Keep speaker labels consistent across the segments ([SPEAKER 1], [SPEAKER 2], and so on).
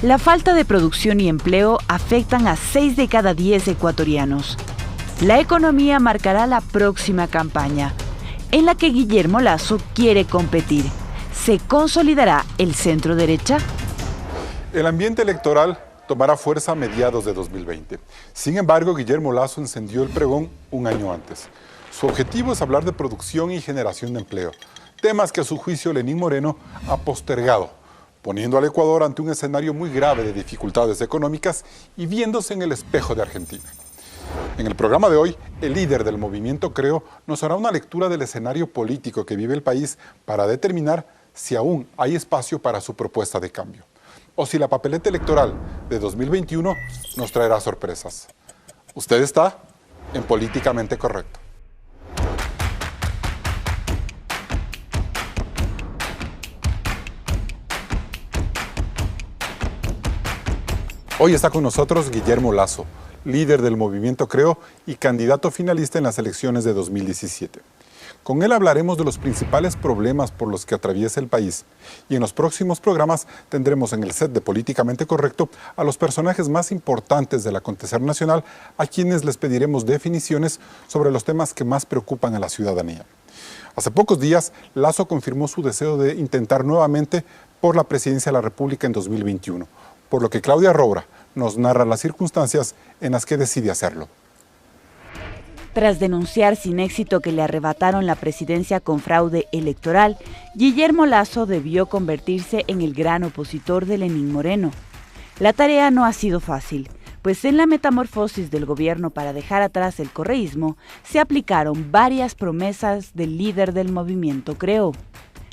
[SPEAKER 1] La falta de producción y empleo afectan a 6 de cada 10 ecuatorianos. La economía marcará la próxima campaña, en la que Guillermo Lasso quiere competir. ¿Se consolidará el centro derecha?
[SPEAKER 2] El ambiente electoral tomará fuerza a mediados de 2020. Sin embargo, Guillermo Lasso encendió el pregón un año antes. Su objetivo es hablar de producción y generación de empleo, temas que a su juicio Lenín Moreno ha postergado, poniendo al Ecuador ante un escenario muy grave de dificultades económicas y viéndose en el espejo de Argentina. En el programa de hoy, el líder del movimiento Creo nos hará una lectura del escenario político que vive el país para determinar si aún hay espacio para su propuesta de cambio, o si la papeleta electoral de 2021 nos traerá sorpresas. Usted está en Políticamente Correcto. Hoy está con nosotros Guillermo Lasso, líder del movimiento Creo y candidato finalista en las elecciones de 2017. Con él hablaremos de los principales problemas por los que atraviesa el país y en los próximos programas tendremos en el set de Políticamente Correcto a los personajes más importantes del acontecer nacional a quienes les pediremos definiciones sobre los temas que más preocupan a la ciudadanía. Hace pocos días, Lasso confirmó su deseo de intentar nuevamente por la presidencia de la República en 2021, por lo que Claudia Roura nos narra las circunstancias en las que decide hacerlo.
[SPEAKER 1] Tras denunciar sin éxito que le arrebataron la presidencia con fraude electoral, Guillermo Lasso debió convertirse en el gran opositor de Lenín Moreno. La tarea no ha sido fácil, pues en la metamorfosis del gobierno para dejar atrás el correísmo, se aplicaron varias promesas del líder del movimiento Creo.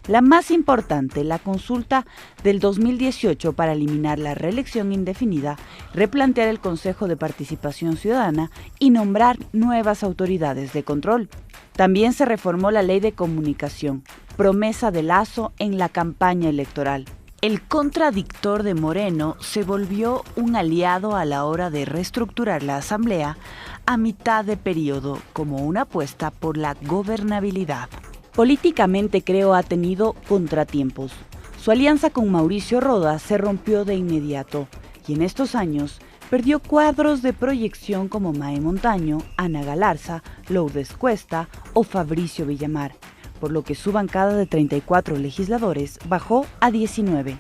[SPEAKER 1] La más importante, la consulta del 2018 para eliminar la reelección indefinida, replantear el Consejo de Participación Ciudadana y nombrar nuevas autoridades de control. También se reformó la Ley de Comunicación, promesa de Lasso en la campaña electoral. El contradictor de Moreno se volvió un aliado a la hora de reestructurar la Asamblea a mitad de periodo como una apuesta por la gobernabilidad. Políticamente Creo ha tenido contratiempos. Su alianza con Mauricio Rodas se rompió de inmediato y en estos años perdió cuadros de proyección como Mae Montaño, Ana Galarza, Lourdes Cuesta o Fabricio Villamar, por lo que su bancada de 34 legisladores bajó a 19.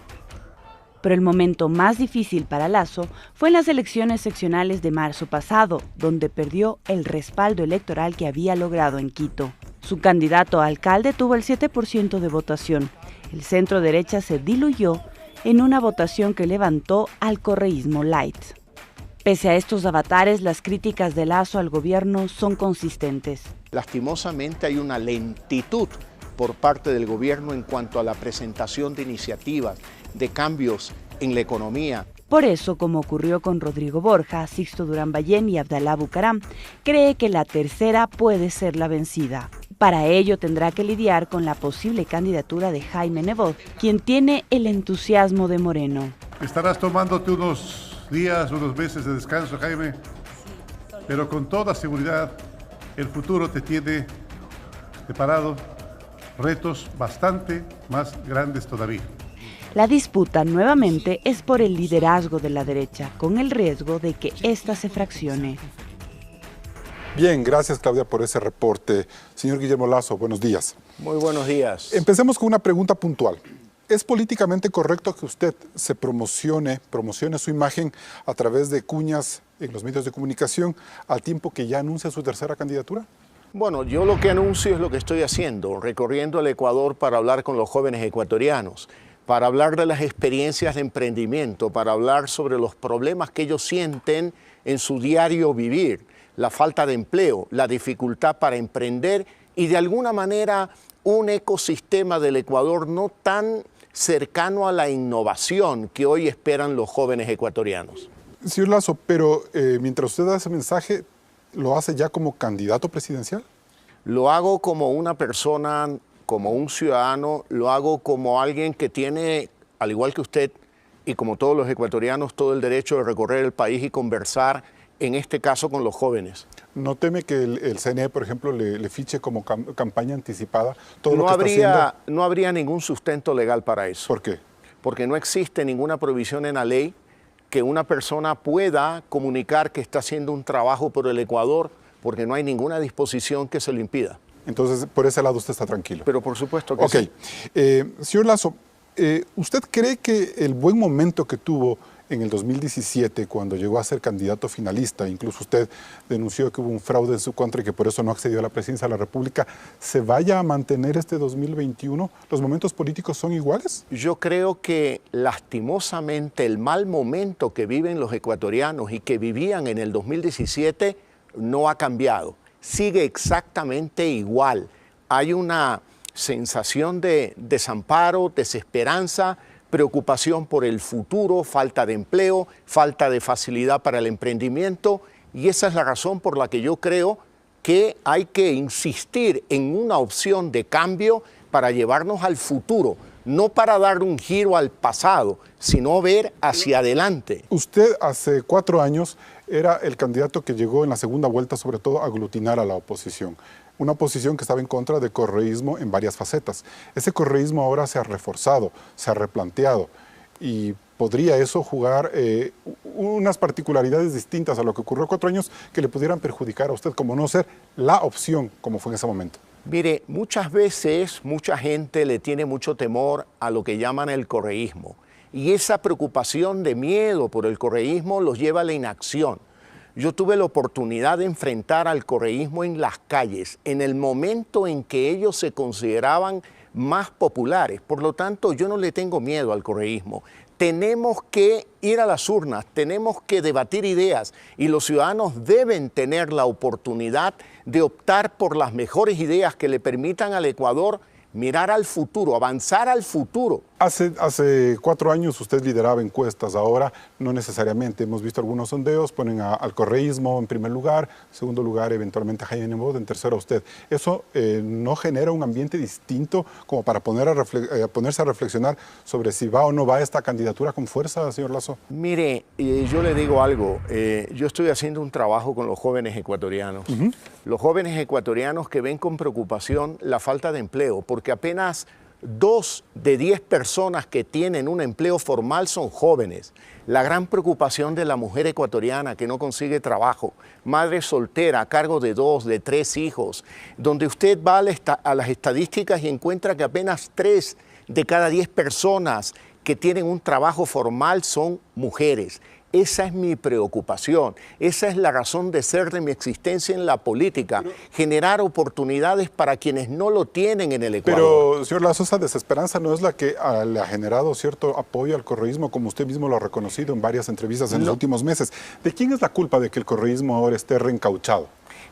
[SPEAKER 1] Pero el momento más difícil para Lasso fue en las elecciones seccionales de marzo pasado, donde perdió el respaldo electoral que había logrado en Quito. Su candidato a alcalde tuvo el 7% de votación. El centro derecha se diluyó en una votación que levantó al correísmo light. Pese a estos avatares, las críticas de Lasso al gobierno son consistentes.
[SPEAKER 3] Lastimosamente hay una lentitud por parte del gobierno en cuanto a la presentación de iniciativas, de cambios en la economía.
[SPEAKER 1] Por eso, como ocurrió con Rodrigo Borja, Sixto Durán Ballén y Abdalá Bucaram, cree que la tercera puede ser la vencida. Para ello tendrá que lidiar con la posible candidatura de Jaime Nebot, quien tiene el entusiasmo de Moreno.
[SPEAKER 4] Estarás tomándote unos días, unos meses de descanso, Jaime, pero con toda seguridad el futuro te tiene preparado retos bastante más grandes todavía.
[SPEAKER 1] La disputa nuevamente es por el liderazgo de la derecha, con el riesgo de que ésta se fraccione.
[SPEAKER 2] Bien, gracias Claudia por ese reporte. Señor Guillermo Lasso, buenos días.
[SPEAKER 3] Muy buenos días.
[SPEAKER 2] Empecemos con una pregunta puntual. ¿Es políticamente correcto que usted se promocione su imagen a través de cuñas en los medios de comunicación al tiempo que ya anuncia su tercera candidatura?
[SPEAKER 3] Bueno, yo lo que anuncio es lo que estoy haciendo, recorriendo el Ecuador para hablar con los jóvenes ecuatorianos, para hablar de las experiencias de emprendimiento, para hablar sobre los problemas que ellos sienten en su diario vivir, la falta de empleo, la dificultad para emprender y de alguna manera un ecosistema del Ecuador no tan cercano a la innovación que hoy esperan los jóvenes ecuatorianos.
[SPEAKER 2] Señor Lasso, pero mientras usted da ese mensaje, ¿lo hace ya como candidato presidencial?
[SPEAKER 3] Lo hago como una persona, como un ciudadano, lo hago como alguien que tiene, al igual que usted y como todos los ecuatorianos, todo el derecho de recorrer el país y conversar, en este caso con los jóvenes.
[SPEAKER 2] ¿No teme que el CNE, por ejemplo, le fiche como campaña anticipada todo
[SPEAKER 3] No
[SPEAKER 2] lo que está haciendo?
[SPEAKER 3] No habría ningún sustento legal para eso.
[SPEAKER 2] ¿Por qué?
[SPEAKER 3] porque no existe ninguna prohibición en la ley que una persona pueda comunicar que está haciendo un trabajo por el Ecuador, porque no hay ninguna disposición que se lo impida.
[SPEAKER 2] Entonces, por ese lado usted está tranquilo.
[SPEAKER 3] Pero por supuesto que sí.
[SPEAKER 2] Señor Lasso, ¿usted cree que el buen momento que tuvo en el 2017, cuando llegó a ser candidato finalista, incluso usted denunció que hubo un fraude en su contra y que por eso no accedió a la presidencia de la República, se vaya a mantener este 2021? ¿Los momentos políticos son iguales?
[SPEAKER 3] Yo creo que lastimosamente el mal momento que viven los ecuatorianos y que vivían en el 2017 no ha cambiado. Sigue exactamente igual. Hay una sensación de desamparo, desesperanza, preocupación por el futuro, falta de empleo, falta de facilidad para el emprendimiento, y esa es la razón por la que yo creo que hay que insistir en una opción de cambio para llevarnos al futuro, no para dar un giro al pasado, sino ver hacia adelante.
[SPEAKER 2] Usted hace 4 años era el candidato que llegó en la segunda vuelta, sobre todo, a aglutinar a la oposición. Una oposición que estaba en contra del correísmo en varias facetas. Ese correísmo ahora se ha reforzado, se ha replanteado, y podría eso jugar unas particularidades distintas a lo que ocurrió 4 años que le pudieran perjudicar a usted, como no ser la opción como fue en ese momento.
[SPEAKER 3] Mire, muchas veces mucha gente le tiene mucho temor a lo que llaman el correísmo, y esa preocupación de miedo por el correísmo los lleva a la inacción. Yo tuve la oportunidad de enfrentar al correísmo en las calles, en el momento en que ellos se consideraban más populares. Por lo tanto, yo no le tengo miedo al correísmo. Tenemos que ir a las urnas, tenemos que debatir ideas, y los ciudadanos deben tener la oportunidad de optar por las mejores ideas que le permitan al Ecuador mirar al futuro, avanzar al futuro.
[SPEAKER 2] Hace 4 años usted lideraba encuestas, ahora no necesariamente. Hemos visto algunos sondeos, ponen al correísmo en primer lugar, en segundo lugar eventualmente a Jaime Nebot, en tercero a usted. ¿Eso no genera un ambiente distinto como para ponerse a reflexionar sobre si va o no va esta candidatura con fuerza, señor Lasso?
[SPEAKER 3] Mire, yo le digo algo, yo estoy haciendo un trabajo con los jóvenes ecuatorianos. Los jóvenes ecuatorianos que ven con preocupación la falta de empleo, porque apenas 2 de 10 personas que tienen un empleo formal son jóvenes. La gran preocupación de la mujer ecuatoriana que no consigue trabajo, madre soltera a cargo de 2, de 3 hijos, donde usted va a las estadísticas y encuentra que apenas 3 de cada 10 personas que tienen un trabajo formal son mujeres. Esa es mi preocupación, esa es la razón de ser de mi existencia en la política, generar oportunidades para quienes no lo tienen en el Ecuador.
[SPEAKER 2] Pero, señor Lasso, esa desesperanza no es la que le ha generado cierto apoyo al correísmo, como usted mismo lo ha reconocido en varias entrevistas en los últimos meses. ¿De quién es la culpa de que el correísmo ahora esté reencauchado?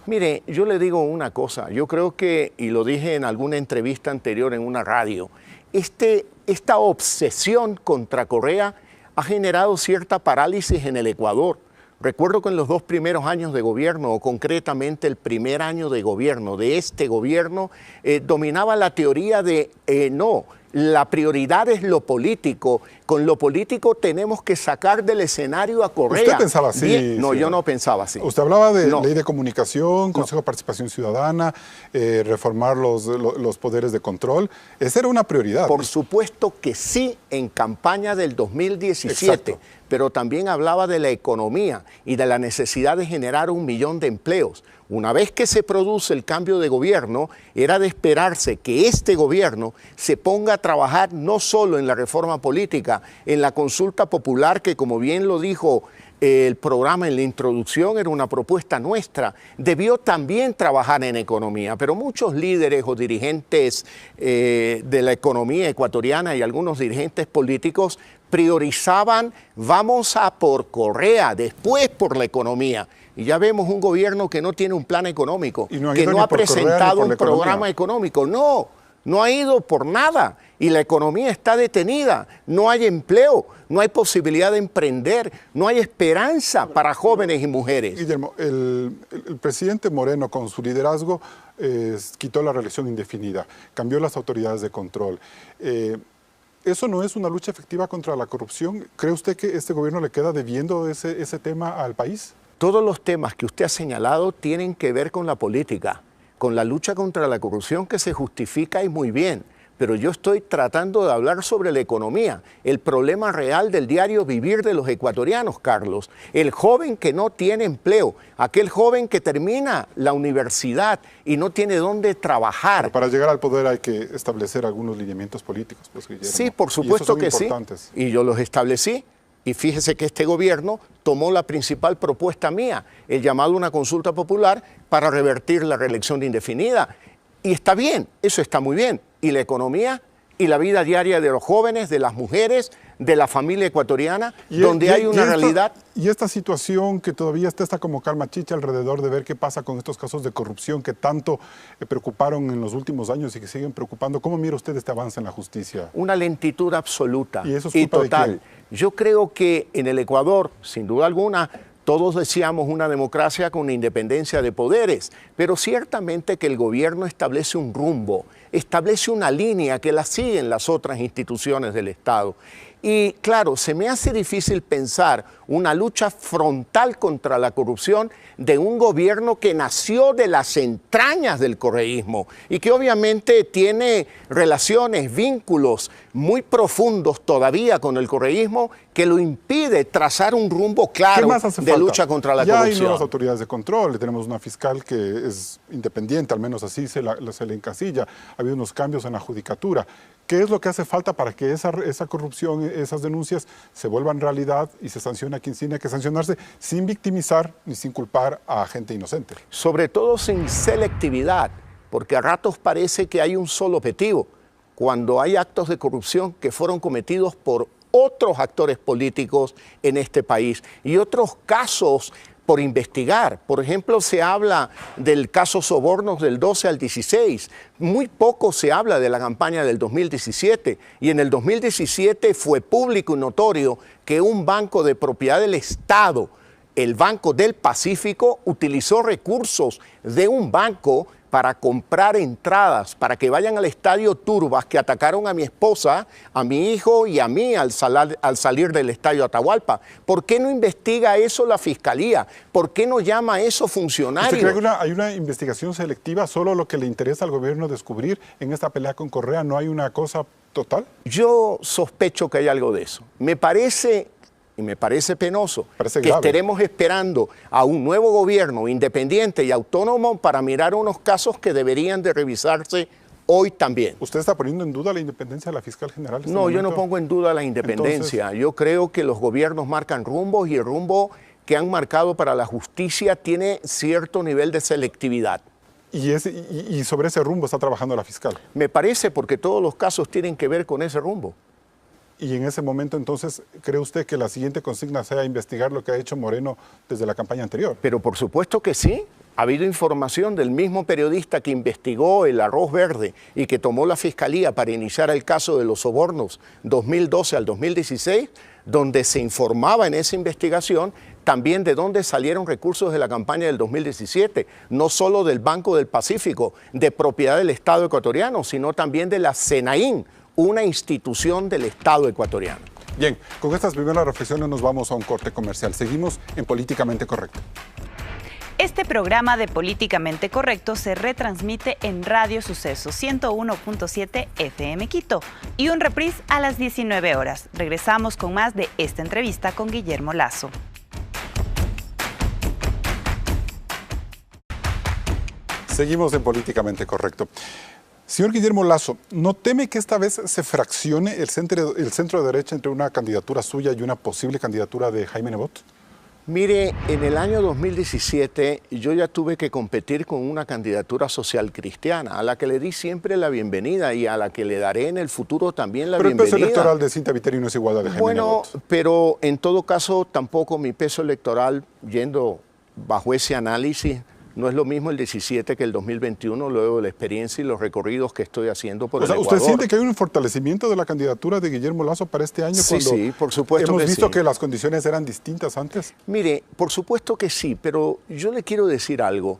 [SPEAKER 3] Mire, yo le digo una cosa, yo creo que, y lo dije en alguna entrevista anterior en una radio, esta obsesión contra Correa ha generado cierta parálisis en el Ecuador. Recuerdo que en los 2 primeros años de gobierno, o concretamente el primer año de gobierno de este gobierno, dominaba la teoría de no, la prioridad es lo político. Con lo político tenemos que sacar del escenario a Correa.
[SPEAKER 2] ¿Usted pensaba así?
[SPEAKER 3] Bien, no, yo no pensaba así.
[SPEAKER 2] Usted hablaba de ley de comunicación, Consejo de Participación Ciudadana, reformar los poderes de control. Esa era una prioridad.
[SPEAKER 3] Por supuesto que sí, en campaña del 2017.
[SPEAKER 2] Exacto.
[SPEAKER 3] Pero también hablaba de la economía y de la necesidad de generar 1 millón de empleos. Una vez que se produce el cambio de gobierno, era de esperarse que este gobierno se ponga a trabajar no solo en la reforma política, en la consulta popular, que como bien lo dijo el programa en la introducción, era una propuesta nuestra, debió también trabajar en economía, pero muchos líderes o dirigentes de la economía ecuatoriana y algunos dirigentes políticos priorizaban, vamos a por Correa, después por la economía. Y ya vemos un gobierno que no tiene un plan económico, que no ha presentado un programa económico. No, no ha ido por nada. Y la economía está detenida. No hay empleo, no hay posibilidad de emprender, no hay esperanza para jóvenes y mujeres.
[SPEAKER 2] Guillermo, el presidente Moreno, con su liderazgo, quitó la reelección indefinida, cambió las autoridades de control. ¿Eso no es una lucha efectiva contra la corrupción? ¿Cree usted que este gobierno le queda debiendo ese tema al país?
[SPEAKER 3] Todos los temas que usted ha señalado tienen que ver con la política, con la lucha contra la corrupción, que se justifica y muy bien, pero yo estoy tratando de hablar sobre la economía, el problema real del diario vivir de los ecuatorianos, Carlos. El joven que no tiene empleo, aquel joven que termina la universidad y no tiene dónde trabajar.
[SPEAKER 2] Pero para llegar al poder hay que establecer algunos lineamientos políticos, pues, Guillermo.
[SPEAKER 3] Sí, por supuesto que sí. Y yo los establecí. Y fíjese que este gobierno tomó la principal propuesta mía, el llamado a una consulta popular para revertir la reelección indefinida. Y está bien, eso está muy bien. Y la economía y la vida diaria de los jóvenes, de las mujeres, de la familia ecuatoriana, donde hay una realidad.
[SPEAKER 2] Y esta situación que todavía está como calma chicha alrededor de ver qué pasa con estos casos de corrupción que tanto preocuparon en los últimos años y que siguen preocupando. ¿Cómo mira usted este avance en la justicia?
[SPEAKER 3] Una lentitud absoluta
[SPEAKER 2] ¿Y eso es
[SPEAKER 3] y
[SPEAKER 2] culpa
[SPEAKER 3] total.
[SPEAKER 2] de quién?
[SPEAKER 3] Yo creo que en el Ecuador, sin duda alguna, todos deseamos una democracia con independencia de poderes, pero ciertamente que el gobierno establece un rumbo, establece una línea que la siguen las otras instituciones del Estado. Y claro, se me hace difícil pensar una lucha frontal contra la corrupción de un gobierno que nació de las entrañas del correísmo y que obviamente tiene relaciones, vínculos muy profundos todavía con el correísmo que lo impide trazar un rumbo claro de lucha contra la corrupción.
[SPEAKER 2] Ya hay nuevas autoridades de control, tenemos una fiscal que es independiente, al menos así se le encasilla, ha habido unos cambios en la judicatura. ¿Qué es lo que hace falta para que esa corrupción, esas denuncias se vuelvan realidad y se sancione a quien tiene que sancionarse sin victimizar ni sin culpar a gente inocente?
[SPEAKER 3] Sobre todo sin selectividad, porque a ratos parece que hay un solo objetivo, cuando hay actos de corrupción que fueron cometidos por otros actores políticos en este país y otros casos por investigar. Por ejemplo, se habla del caso Sobornos del 12 al 16. Muy poco se habla de la campaña del 2017. Y en el 2017 fue público y notorio que un banco de propiedad del Estado, el Banco del Pacífico, utilizó recursos de un banco para comprar entradas, para que vayan al estadio Turbas, que atacaron a mi esposa, a mi hijo y a mí al salir del estadio Atahualpa. ¿Por qué no investiga eso la Fiscalía? ¿Por qué no llama a esos funcionarios?
[SPEAKER 2] ¿Usted cree que hay una investigación selectiva, solo lo que le interesa al gobierno descubrir en esta pelea con Correa? ¿No hay una cosa total?
[SPEAKER 3] Yo sospecho que hay algo de eso. Me parece penoso que estaremos esperando a un nuevo gobierno independiente y autónomo para mirar unos casos que deberían de revisarse hoy también.
[SPEAKER 2] ¿Usted está poniendo en duda la independencia de la fiscal general?
[SPEAKER 3] No, yo no pongo en duda la independencia. Entonces, yo creo que los gobiernos marcan rumbos y el rumbo que han marcado para la justicia tiene cierto nivel de selectividad.
[SPEAKER 2] ¿Y sobre ese rumbo está trabajando la fiscal?
[SPEAKER 3] Me parece, porque todos los casos tienen que ver con ese rumbo.
[SPEAKER 2] Y en ese momento, entonces, ¿cree usted que la siguiente consigna sea investigar lo que ha hecho Moreno desde la campaña anterior?
[SPEAKER 3] Pero por supuesto que sí. Ha habido información del mismo periodista que investigó el arroz verde y que tomó la fiscalía para iniciar el caso de los sobornos 2012 al 2016, donde se informaba en esa investigación también de dónde salieron recursos de la campaña del 2017, no solo del Banco del Pacífico, de propiedad del Estado ecuatoriano, sino también de la SENAIN, una institución del Estado ecuatoriano.
[SPEAKER 2] Bien, con estas primeras reflexiones nos vamos a un corte comercial. Seguimos en Políticamente Correcto.
[SPEAKER 1] Este programa de Políticamente Correcto se retransmite en Radio Suceso 101.7 FM Quito y un reprise a las 19 horas. Regresamos con más de esta entrevista con Guillermo Lasso.
[SPEAKER 2] Seguimos en Políticamente Correcto. Señor Guillermo Lasso, ¿no teme que esta vez se fraccione el centro de derecha entre una candidatura suya y una posible candidatura de Jaime Nebot?
[SPEAKER 3] Mire, en el año 2017 yo ya tuve que competir con una candidatura social cristiana, a la que le di siempre la bienvenida y a la que le daré en el futuro también la bienvenida.
[SPEAKER 2] Pero el peso electoral de Cintia Viteri no es igual al de Jaime Nebot.
[SPEAKER 3] Bueno, pero en todo caso tampoco mi peso electoral, yendo bajo ese análisis, no es lo mismo el 17 que el 2021, luego de la experiencia y los recorridos que estoy haciendo por el Ecuador.
[SPEAKER 2] ¿Usted siente que hay un fortalecimiento de la candidatura de Guillermo Lasso para este año?
[SPEAKER 3] Sí, por supuesto
[SPEAKER 2] hemos
[SPEAKER 3] que
[SPEAKER 2] visto
[SPEAKER 3] sí.
[SPEAKER 2] Que las condiciones eran distintas antes.
[SPEAKER 3] Mire, por supuesto que sí, pero yo le quiero decir algo.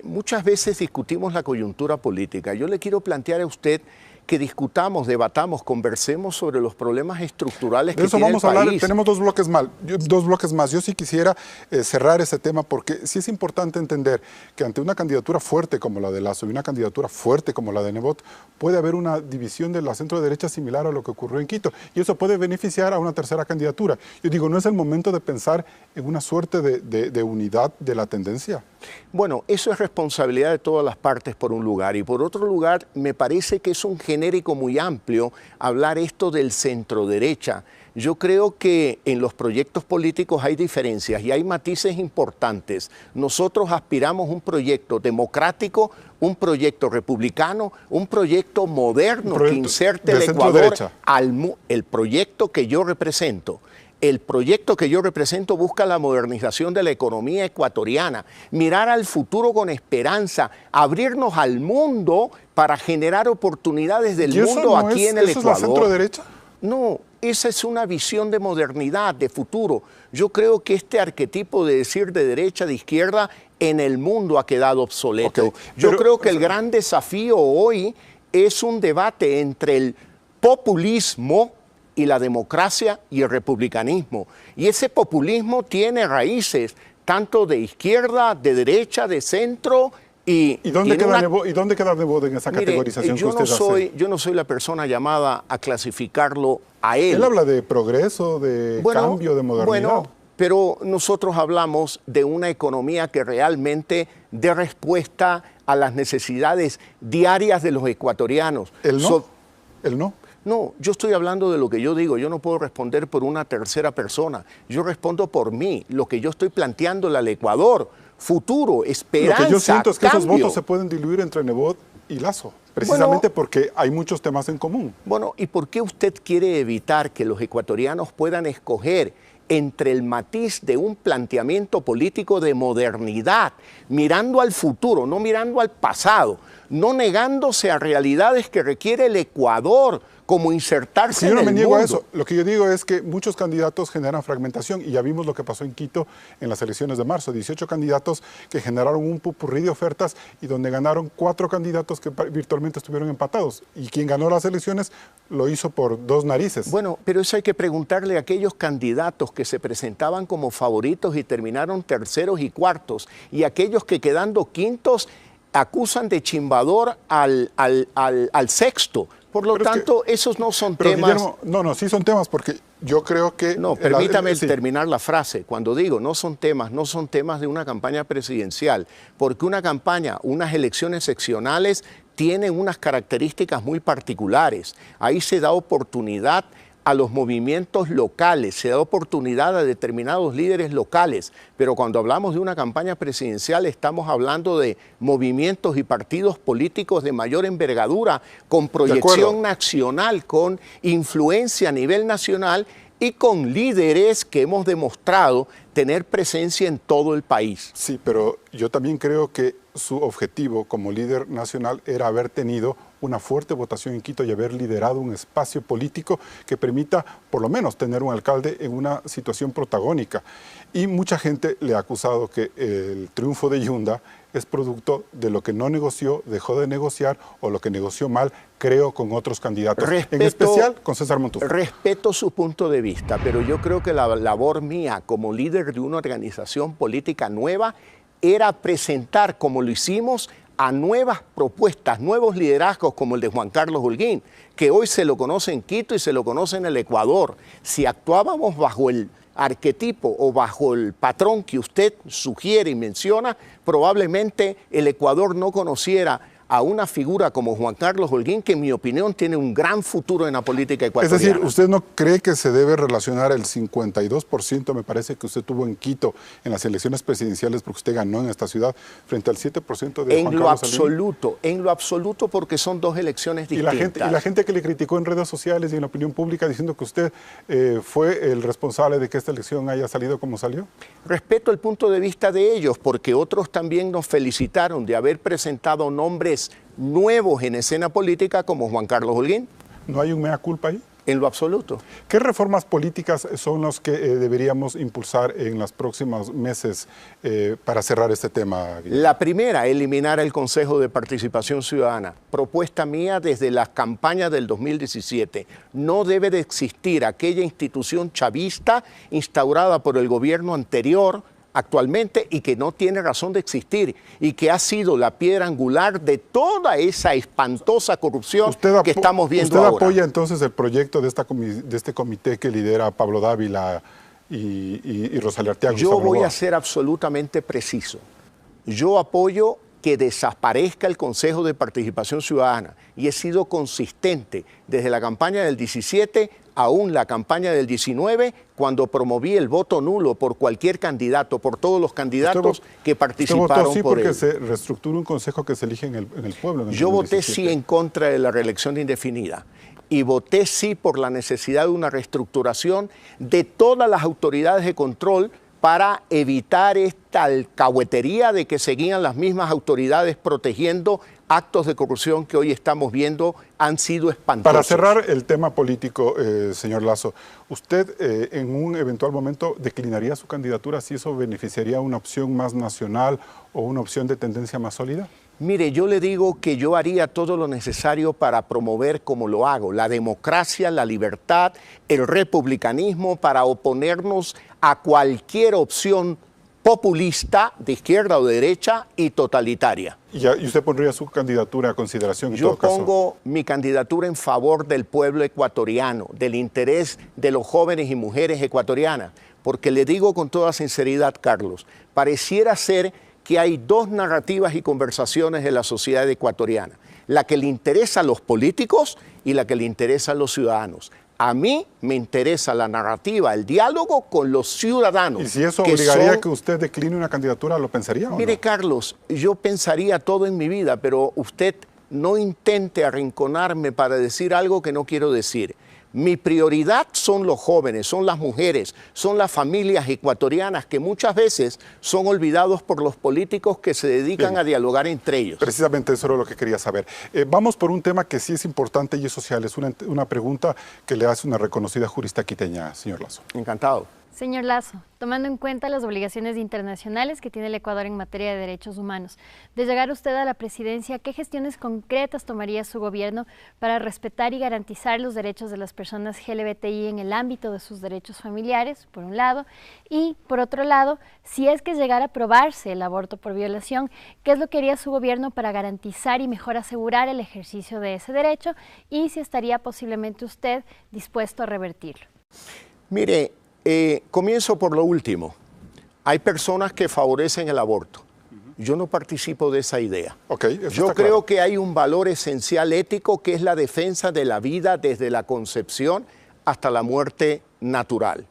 [SPEAKER 3] Muchas veces discutimos la coyuntura política. Yo le quiero plantear a usted que discutamos, debatamos, conversemos sobre los problemas estructurales que
[SPEAKER 2] eso
[SPEAKER 3] tiene
[SPEAKER 2] vamos
[SPEAKER 3] el
[SPEAKER 2] a hablar.
[SPEAKER 3] país.
[SPEAKER 2] Tenemos dos bloques más. Yo sí quisiera cerrar ese tema porque sí es importante entender que ante una candidatura fuerte como la de Lasso y una candidatura fuerte como la de Nebot, puede haber una división de la centro derecha similar a lo que ocurrió en Quito, y eso puede beneficiar a una tercera candidatura. Yo digo, ¿no es el momento de pensar en una suerte de unidad de la tendencia?
[SPEAKER 3] Bueno, eso es responsabilidad de todas las partes por un lugar, y por otro lugar me parece que es un genérico muy amplio hablar esto del centro derecha. Yo creo que en los proyectos políticos hay diferencias y hay matices importantes. Nosotros aspiramos a un proyecto democrático, un proyecto republicano, un proyecto moderno que inserte el Ecuador el proyecto que yo represento. El proyecto que yo represento busca la modernización de la economía ecuatoriana, mirar al futuro con esperanza, abrirnos al mundo para generar oportunidades del mundo aquí en el Ecuador.
[SPEAKER 2] ¿Eso es la centro derecha?
[SPEAKER 3] No, esa es una visión de modernidad, de futuro. Yo creo que este arquetipo de decir de derecha, de izquierda, en el mundo ha quedado obsoleto. Yo creo que el gran desafío hoy es un debate entre el populismo y la democracia y el republicanismo. Y ese populismo tiene raíces tanto de izquierda, de derecha, de centro. ¿Y dónde queda
[SPEAKER 2] Nebot en esa categorización que usted hace?
[SPEAKER 3] Yo no soy la persona llamada a clasificarlo a él.
[SPEAKER 2] Él habla de progreso, de cambio, de modernidad.
[SPEAKER 3] Bueno, pero nosotros hablamos de una economía que realmente dé respuesta a las necesidades diarias de los ecuatorianos.
[SPEAKER 2] ¿Él no? ¿Él no?
[SPEAKER 3] No, yo estoy hablando de lo que yo digo. Yo no puedo responder por una tercera persona. Yo respondo por mí, lo que yo estoy planteándole al Ecuador. Futuro, esperanza,
[SPEAKER 2] lo que yo siento es que
[SPEAKER 3] cambio.
[SPEAKER 2] esos votos se pueden diluir entre Nebot y Lasso, precisamente porque hay muchos temas en común.
[SPEAKER 3] Bueno, ¿y por qué usted quiere evitar que los ecuatorianos puedan escoger entre el matiz de un planteamiento político de modernidad, mirando al futuro, no mirando al pasado, no negándose a realidades que requiere el Ecuador, como insertarse en el mundo?
[SPEAKER 2] Yo no me niego a eso. Lo que yo digo es que muchos candidatos generan fragmentación, y ya vimos lo que pasó en Quito en las elecciones de marzo. 18 candidatos que generaron un popurrí de ofertas y donde ganaron 4 candidatos que virtualmente estuvieron empatados. Y quien ganó las elecciones lo hizo por 2 narices.
[SPEAKER 3] Bueno, pero eso hay que preguntarle a aquellos candidatos que se presentaban como favoritos y terminaron terceros y cuartos, y aquellos que quedando quintos acusan de chimbador al sexto. Por lo tanto, esos no son temas...
[SPEAKER 2] Guillermo, sí son temas, porque yo creo que...
[SPEAKER 3] No, permítame terminar la frase. Cuando digo no son temas de una campaña presidencial, porque una campaña, unas elecciones seccionales tienen unas características muy particulares. Ahí se da oportunidad a los movimientos locales, se da oportunidad a determinados líderes locales, pero cuando hablamos de una campaña presidencial estamos hablando de movimientos y partidos políticos de mayor envergadura, con proyección nacional, con influencia a nivel nacional y con líderes que hemos demostrado tener presencia en todo el país.
[SPEAKER 2] Sí, pero yo también creo que su objetivo como líder nacional era haber tenido una fuerte votación en Quito y haber liderado un espacio político que permita por lo menos tener un alcalde en una situación protagónica. Y mucha gente le ha acusado que el triunfo de Yunda es producto de lo que no negoció, dejó de negociar, o lo que negoció mal, creo, con otros candidatos, en especial con César Montúfar.
[SPEAKER 3] Respeto su punto de vista, pero yo creo que la labor mía como líder de una organización política nueva era presentar, como lo hicimos, a nuevas propuestas, nuevos liderazgos como el de Juan Carlos Holguín, que hoy se lo conoce en Quito y se lo conoce en el Ecuador. Si actuábamos bajo el arquetipo o bajo el patrón que usted sugiere y menciona, probablemente el Ecuador no conociera a una figura como Juan Carlos Holguín, que en mi opinión tiene un gran futuro en la política ecuatoriana.
[SPEAKER 2] Es decir, ¿usted no cree que se debe relacionar el 52%, me parece que usted tuvo en Quito en las elecciones presidenciales, porque usted ganó en esta ciudad, frente al 7% de Juan Carlos Holguín?
[SPEAKER 3] En lo absoluto, porque son dos elecciones distintas.
[SPEAKER 2] Y la gente que le criticó en redes sociales y en la opinión pública diciendo que usted fue el responsable de que esta elección haya salido como salió.
[SPEAKER 3] Respeto el punto de vista de ellos, porque otros también nos felicitaron de haber presentado nombres nuevos en escena política como Juan Carlos Holguín.
[SPEAKER 2] ¿No hay un mea culpa ahí?
[SPEAKER 3] En lo absoluto.
[SPEAKER 2] ¿Qué reformas políticas son las que deberíamos impulsar en los próximos meses para cerrar este tema, Guillermo?
[SPEAKER 3] La primera, eliminar el Consejo de Participación Ciudadana. Propuesta mía desde la campaña del 2017. No debe de existir aquella institución chavista instaurada por el gobierno anterior actualmente y que no tiene razón de existir y que ha sido la piedra angular de toda esa espantosa corrupción que estamos viendo ahora.
[SPEAKER 2] ¿Usted apoya entonces el proyecto de este comité que lidera Pablo Dávila y Rosalia Arteaga?
[SPEAKER 3] Yo voy a ser absolutamente preciso. Yo apoyo que desaparezca el Consejo de Participación Ciudadana y he sido consistente desde la campaña del 17 aún la campaña del 19, cuando promoví el voto nulo por cualquier candidato, por todos los candidatos que participaron
[SPEAKER 2] por él. ¿Usted votó sí porque se reestructura un consejo que se elige en el pueblo?
[SPEAKER 3] Yo voté sí en contra de la reelección indefinida y voté sí por la necesidad de una reestructuración de todas las autoridades de control para evitar esta alcahuetería de que seguían las mismas autoridades protegiendo actos de corrupción que hoy estamos viendo han sido espantosos.
[SPEAKER 2] Para cerrar el tema político, señor Lasso, ¿usted en un eventual momento declinaría su candidatura si eso beneficiaría una opción más nacional o una opción de tendencia más sólida?
[SPEAKER 3] Mire, yo le digo que yo haría todo lo necesario para promover, como lo hago, la democracia, la libertad, el republicanismo, para oponernos a cualquier opción populista, de izquierda o de derecha, y totalitaria.
[SPEAKER 2] ¿Y usted pondría su candidatura a consideración en todo caso?
[SPEAKER 3] Yo pongo mi candidatura en favor del pueblo ecuatoriano, del interés de los jóvenes y mujeres ecuatorianas, porque le digo con toda sinceridad, Carlos, pareciera ser que hay dos narrativas y conversaciones de la sociedad ecuatoriana, la que le interesa a los políticos y la que le interesa a los ciudadanos. A mí me interesa la narrativa, el diálogo con los ciudadanos.
[SPEAKER 2] ¿Y si eso obligaría a que usted decline una candidatura, lo pensaría o no?
[SPEAKER 3] Mire, Carlos, yo pensaría todo en mi vida, pero usted no intente arrinconarme para decir algo que no quiero decir. Mi prioridad son los jóvenes, son las mujeres, son las familias ecuatorianas que muchas veces son olvidados por los políticos que se dedican a dialogar entre ellos.
[SPEAKER 2] Precisamente eso era lo que quería saber. Vamos por un tema que sí es importante y es social. Es una pregunta que le hace una reconocida jurista quiteña, señor Lasso.
[SPEAKER 3] Encantado.
[SPEAKER 5] Señor Lasso, tomando en cuenta las obligaciones internacionales que tiene el Ecuador en materia de derechos humanos, de llegar usted a la presidencia, ¿qué gestiones concretas tomaría su gobierno para respetar y garantizar los derechos de las personas LGBTI en el ámbito de sus derechos familiares, por un lado, y por otro lado, si es que llegara a aprobarse el aborto por violación, ¿qué es lo que haría su gobierno para garantizar y mejor asegurar el ejercicio de ese derecho y si estaría posiblemente usted dispuesto a revertirlo?
[SPEAKER 3] Mire, comienzo por lo último. Hay personas que favorecen el aborto. Yo no participo de esa idea. Yo creo que hay un valor esencial ético que es la defensa de la vida desde la concepción hasta la muerte natural.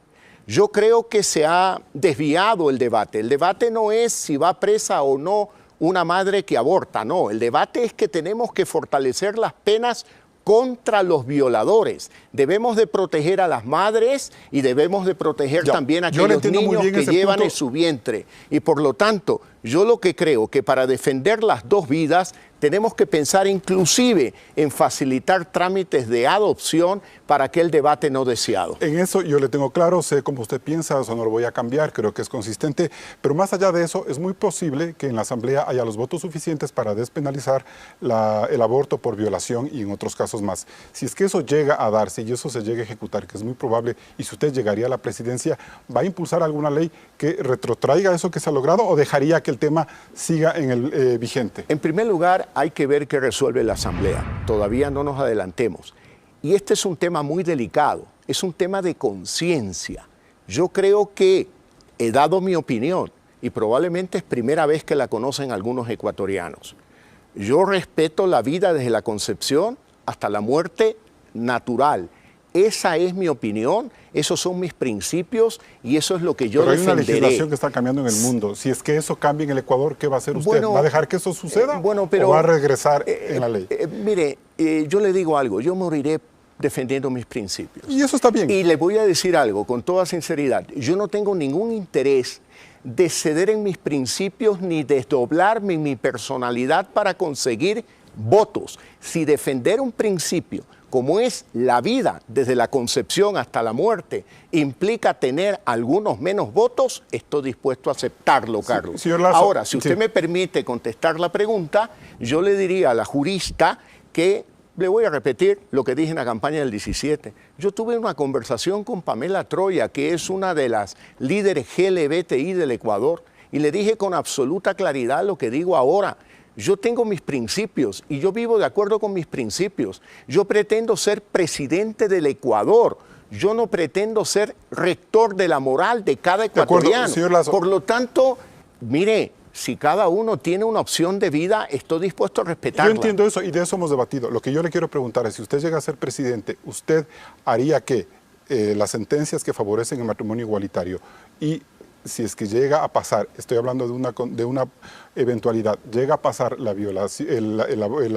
[SPEAKER 3] Yo creo que se ha desviado el debate. El debate no es si va presa o no una madre que aborta, no. El debate es que tenemos que fortalecer las penas contra los violadores. Debemos de proteger a las madres y debemos de proteger también a aquellos niños que llevan en su vientre. Y por lo tanto, yo lo que creo que para defender las dos vidas tenemos que pensar inclusive en facilitar trámites de adopción para aquel debate no deseado.
[SPEAKER 2] En eso yo le tengo claro, sé cómo usted piensa, eso no lo voy a cambiar, creo que es consistente, pero más allá de eso, es muy posible que en la Asamblea haya los votos suficientes para despenalizar el aborto por violación y en otros casos más. Si es que eso llega a darse y eso se llega a ejecutar, que es muy probable, y si usted llegaría a la presidencia, ¿va a impulsar alguna ley que retrotraiga eso que se ha logrado o dejaría que el tema siga en el vigente?
[SPEAKER 3] En primer lugar, hay que ver qué resuelve la Asamblea. Todavía no nos adelantemos. Y este es un tema muy delicado, es un tema de conciencia. Yo creo que he dado mi opinión y probablemente es primera vez que la conocen algunos ecuatorianos. Yo respeto la vida desde la concepción hasta la muerte natural. Esa es mi opinión, esos son mis principios y eso es lo que yo defenderé.
[SPEAKER 2] Pero hay una legislación que está cambiando en el mundo. Si es que eso cambia en el Ecuador, ¿qué va a hacer usted? ¿Va a dejar que eso suceda o va a regresar en la ley?
[SPEAKER 3] Mire, yo le digo algo, yo moriré defendiendo mis principios.
[SPEAKER 2] Y eso está bien.
[SPEAKER 3] Y le voy a decir algo con toda sinceridad. Yo no tengo ningún interés de ceder en mis principios ni desdoblarme en mi personalidad para conseguir votos. Si defender un principio como es la vida desde la concepción hasta la muerte, implica tener algunos menos votos, estoy dispuesto a aceptarlo, Carlos.
[SPEAKER 2] Señor Lazo,
[SPEAKER 3] ahora, si usted me permite contestar la pregunta, yo le diría a la jurista que le voy a repetir lo que dije en la campaña del 17. Yo tuve una conversación con Pamela Troya, que es una de las líderes LGBTI del Ecuador, y le dije con absoluta claridad lo que digo ahora. Yo tengo mis principios y yo vivo de acuerdo con mis principios. Yo pretendo ser presidente del Ecuador. Yo no pretendo ser rector de la moral de cada ecuatoriano.
[SPEAKER 2] De acuerdo, señor Lazo.
[SPEAKER 3] Por lo tanto, mire, si cada uno tiene una opción de vida, estoy dispuesto a respetarla.
[SPEAKER 2] Yo entiendo eso y de eso hemos debatido. Lo que yo le quiero preguntar es, si usted llega a ser presidente, ¿usted haría que las sentencias que favorecen el matrimonio igualitario y si es que llega a pasar, estoy hablando de una eventualidad, llega a pasar la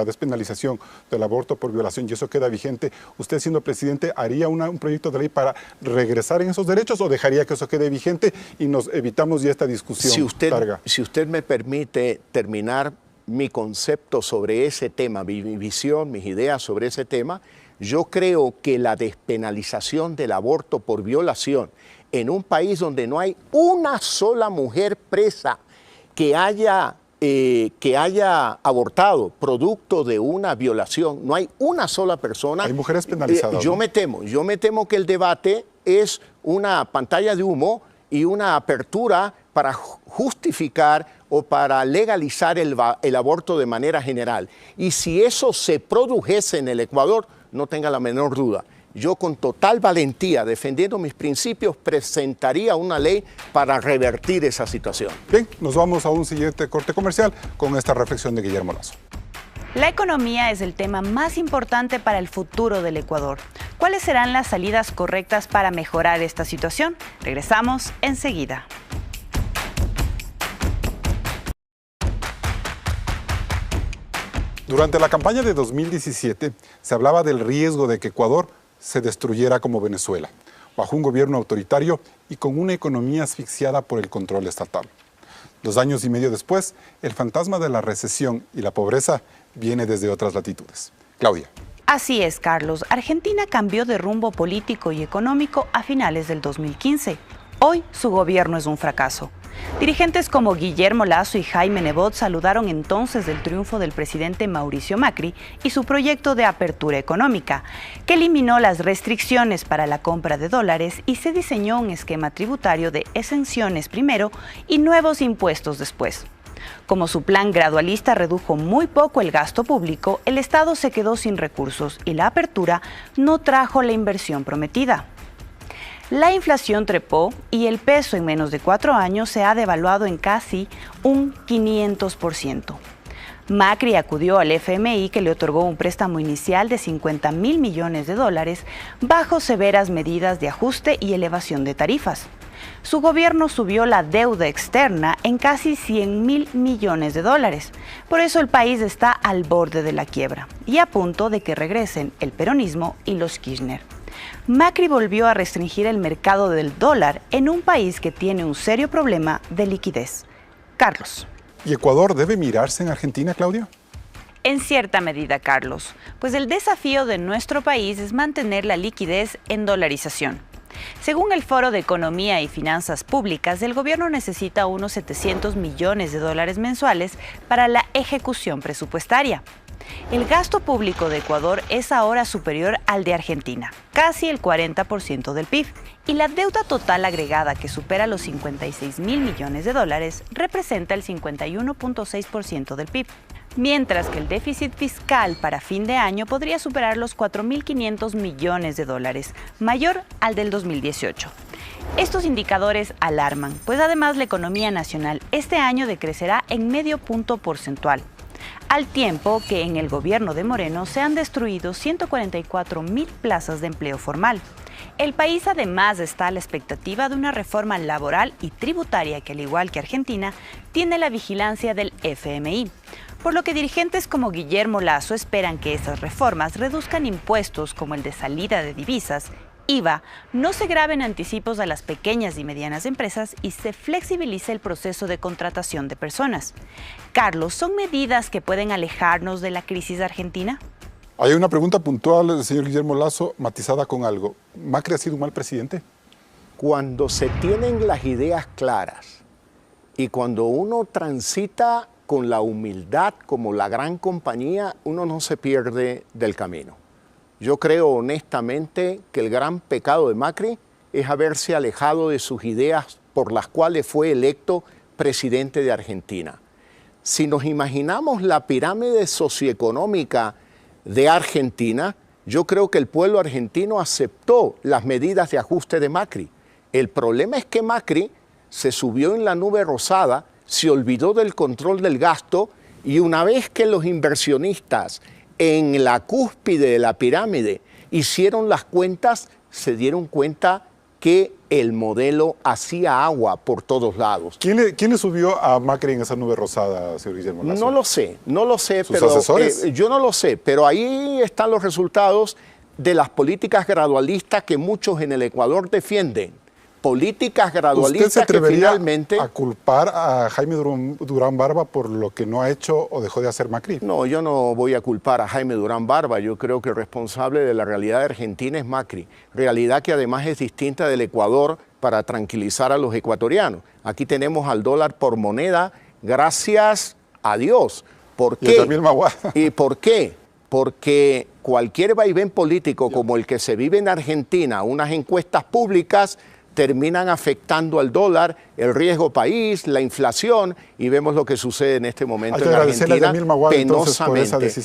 [SPEAKER 2] despenalización del aborto por violación y eso queda vigente, usted siendo presidente haría un proyecto de ley para regresar en esos derechos o dejaría que eso quede vigente y nos evitamos ya esta discusión larga?
[SPEAKER 3] Si usted me permite terminar mi concepto sobre ese tema, mi visión, mis ideas sobre ese tema, yo creo que la despenalización del aborto por violación en un país donde no hay una sola mujer presa que haya abortado producto de una violación, no hay una sola persona.
[SPEAKER 2] Hay mujeres penalizadas.
[SPEAKER 3] Yo me temo que el debate es una pantalla de humo y una apertura para justificar o para legalizar el aborto de manera general. Y si eso se produjese en el Ecuador, no tenga la menor duda, yo con total valentía, defendiendo mis principios, presentaría una ley para revertir esa situación.
[SPEAKER 2] Bien, nos vamos a un siguiente corte comercial con esta reflexión de Guillermo Lazo.
[SPEAKER 1] La economía es el tema más importante para el futuro del Ecuador. ¿Cuáles serán las salidas correctas para mejorar esta situación? Regresamos enseguida.
[SPEAKER 2] Durante la campaña de 2017 se hablaba del riesgo de que Ecuador se destruyera como Venezuela, bajo un gobierno autoritario y con una economía asfixiada por el control estatal. 2 años y medio después, el fantasma de la recesión y la pobreza viene desde otras latitudes. Claudia.
[SPEAKER 1] Así es, Carlos. Argentina cambió de rumbo político y económico a finales del 2015. Hoy su gobierno es un fracaso. Dirigentes como Guillermo Lasso y Jaime Nebot saludaron entonces el triunfo del presidente Mauricio Macri y su proyecto de apertura económica, que eliminó las restricciones para la compra de dólares y se diseñó un esquema tributario de exenciones primero y nuevos impuestos después. Como su plan gradualista redujo muy poco el gasto público, el Estado se quedó sin recursos y la apertura no trajo la inversión prometida. La inflación trepó y el peso en menos de 4 años se ha devaluado en casi un 500%. Macri acudió al FMI, que le otorgó un préstamo inicial de $50.000 millones bajo severas medidas de ajuste y elevación de tarifas. Su gobierno subió la deuda externa en casi $100.000 millones. Por eso el país está al borde de la quiebra y a punto de que regresen el peronismo y los Kirchner. Macri volvió a restringir el mercado del dólar en un país que tiene un serio problema de liquidez. Carlos.
[SPEAKER 2] ¿Y Ecuador debe mirarse en Argentina, Claudia?
[SPEAKER 1] En cierta medida, Carlos, pues el desafío de nuestro país es mantener la liquidez en dolarización. Según el Foro de Economía y Finanzas Públicas, el gobierno necesita unos $700 millones mensuales para la ejecución presupuestaria. El gasto público de Ecuador es ahora superior al de Argentina, casi el 40% del PIB, y la deuda total agregada, que supera los $56.000 millones, representa el 51.6% del PIB, mientras que el déficit fiscal para fin de año podría superar los $4.500 millones, mayor al del 2018. Estos indicadores alarman, pues además la economía nacional este año decrecerá en medio punto porcentual, al tiempo que en el gobierno de Moreno se han destruido 144.000 plazas de empleo formal. El país además está a la expectativa de una reforma laboral y tributaria que, al igual que Argentina, tiene la vigilancia del FMI, por lo que dirigentes como Guillermo Lasso esperan que esas reformas reduzcan impuestos como el de salida de divisas, IVA, no se graben anticipos a las pequeñas y medianas empresas y se flexibilice el proceso de contratación de personas. Carlos, ¿son medidas que pueden alejarnos de la crisis argentina?
[SPEAKER 2] Hay una pregunta puntual del señor Guillermo Lasso, matizada con algo. ¿Macri ha sido un mal presidente?
[SPEAKER 3] Cuando se tienen las ideas claras y cuando uno transita con la humildad como la gran compañía, uno no se pierde del camino. Yo creo honestamente que el gran pecado de Macri es haberse alejado de sus ideas por las cuales fue electo presidente de Argentina. Si nos imaginamos la pirámide socioeconómica de Argentina, yo creo que el pueblo argentino aceptó las medidas de ajuste de Macri. El problema es que Macri se subió en la nube rosada, se olvidó del control del gasto y una vez que los inversionistas en la cúspide de la pirámide hicieron las cuentas, se dieron cuenta que el modelo hacía agua por todos lados.
[SPEAKER 2] ¿Quién le subió a Macri en esa nube rosada, señor Guillermo Lasso?
[SPEAKER 3] No lo sé,
[SPEAKER 2] ¿Sus
[SPEAKER 3] pero
[SPEAKER 2] asesores?
[SPEAKER 3] Yo no lo sé, pero ahí están los resultados de las políticas gradualistas que muchos en el Ecuador defienden. Políticas gradualistas.
[SPEAKER 2] ¿Usted se atrevería
[SPEAKER 3] que finalmente
[SPEAKER 2] a culpar a Jaime Durán Barba por lo que no ha hecho o dejó de hacer Macri?
[SPEAKER 3] No, yo no voy a culpar a Jaime Durán Barba. Yo creo que el responsable de la realidad de Argentina es Macri. Realidad que además es distinta del Ecuador para tranquilizar a los ecuatorianos. Aquí tenemos al dólar por moneda, gracias a Dios. ¿Por qué? ¿Y por qué? Porque cualquier vaivén político como el que se vive en Argentina, unas encuestas públicas terminan afectando al dólar, el riesgo país, la inflación, y vemos lo que sucede en este momento en Argentina penosamente.